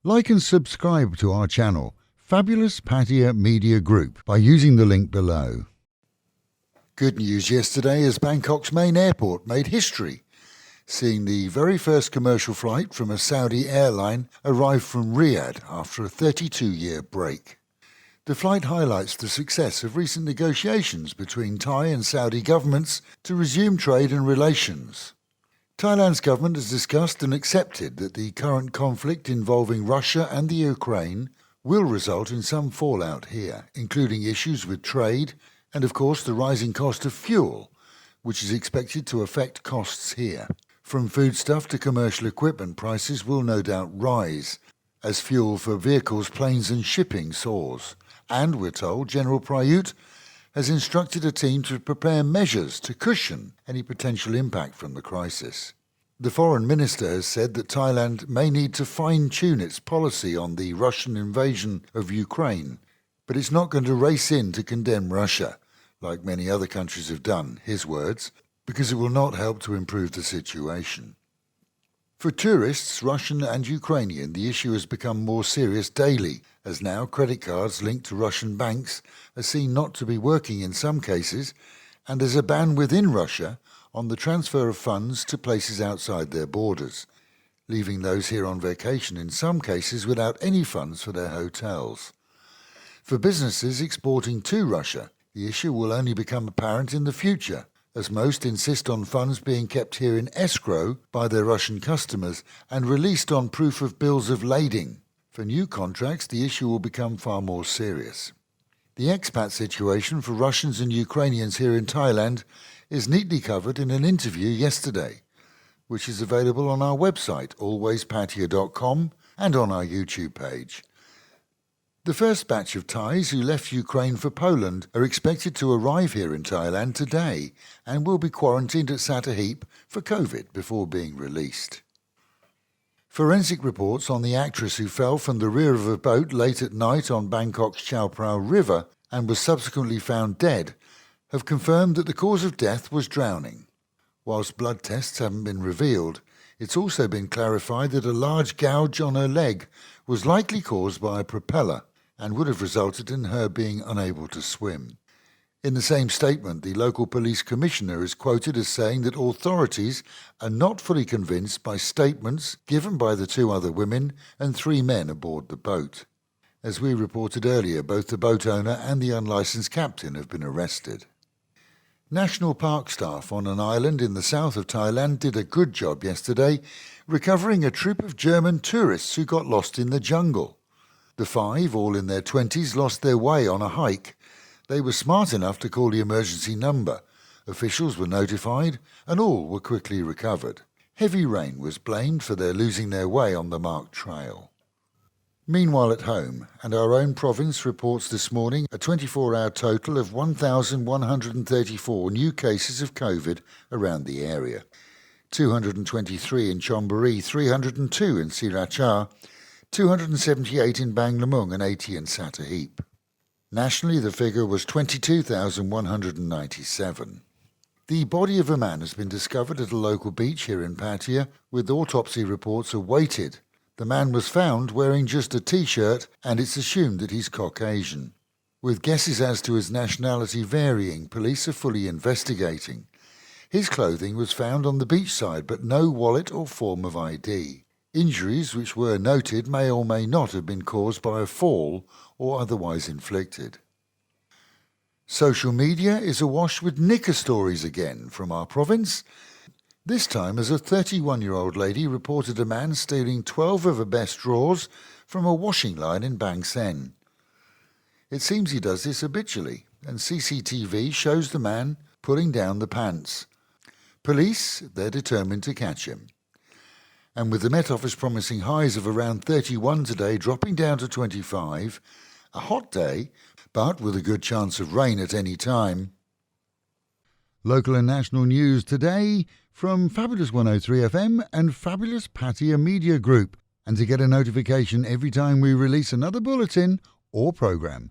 Like and subscribe to our channel, Fabulous Pattaya Media Group, by using the link below. Good news yesterday as Bangkok's main airport made history, seeing the very first commercial flight from a Saudi airline arrive from Riyadh after a 32-year break. The flight highlights the success of recent negotiations between Thai and Saudi governments to resume trade and relations. Thailand's government has discussed and accepted that the current conflict involving Russia and the Ukraine will result in some fallout here, including issues with trade and, of course, the rising cost of fuel, which is expected to affect costs here. From foodstuff to commercial equipment, prices will no doubt rise as fuel for vehicles, planes and shipping soars. And, we're told, General Prayut has instructed a team to prepare measures to cushion any potential impact from the crisis. The foreign minister has said that Thailand may need to fine-tune its policy on the Russian invasion of Ukraine, but it's not going to race in to condemn Russia, like many other countries have done, his words, because it will not help to improve the situation. For tourists, Russian and Ukrainian, the issue has become more serious daily, as now credit cards linked to Russian banks are seen not to be working in some cases, and there's a ban within Russia on the transfer of funds to places outside their borders, leaving those here on vacation in some cases without any funds for their hotels. For businesses exporting to Russia, the issue will only become apparent in the future, as most insist on funds being kept here in escrow by their Russian customers and released on proof of bills of lading. For new contracts, the issue will become far more serious. The expat situation for Russians and Ukrainians here in Thailand is neatly covered in an interview yesterday, which is available on our website, alwayspattaya.com, and on our YouTube page. The first batch of Thais who left Ukraine for Poland are expected to arrive here in Thailand today and will be quarantined at Sattahip for COVID before being released. Forensic reports on the actress who fell from the rear of a boat late at night on Bangkok's Chao Phraya River and was subsequently found dead have confirmed that the cause of death was drowning. Whilst blood tests haven't been revealed, it's also been clarified that a large gouge on her leg was likely caused by a propeller and would have resulted in her being unable to swim. In the same statement, the local police commissioner is quoted as saying that authorities are not fully convinced by statements given by the two other women and 3 men aboard the boat. As we reported earlier, both the boat owner and the unlicensed captain have been arrested. National park staff on an island in the south of Thailand did a good job yesterday recovering a troop of German tourists who got lost in the jungle. The 5, all in their 20s, lost their way on a hike. They were smart enough to call the emergency number. Officials were notified and all were quickly recovered. Heavy rain was blamed for their losing their way on the marked trail. Meanwhile at home, and our own province reports this morning a 24-hour total of 1,134 new cases of COVID around the area. 223 in Chonburi, 302 in Sriracha, 278 in Banglamung and 80 in Sattahip. Nationally, the figure was 22,197. The body of a man has been discovered at a local beach here in Pattaya, with autopsy reports awaited. The man was found wearing just a T-shirt, and it's assumed that he's Caucasian. With guesses as to his nationality varying, police are fully investigating. His clothing was found on the beachside, but no wallet or form of ID. Injuries which were noted may or may not have been caused by a fall or otherwise inflicted. Social media is awash with knicker stories again from our province. This time as a 31-year-old lady reported a man stealing 12 of her best drawers from a washing line in Bang Sen. It seems he does this habitually, and CCTV shows the man pulling down the pants. Police, they're determined to catch him. And with the Met Office promising highs of around 31 today, dropping down to 25, a hot day, but with a good chance of rain at any time. Local and national news today from Fabulous 103 FM and Fabulous Pattaya Media Group. And to get a notification every time we release another bulletin or programme,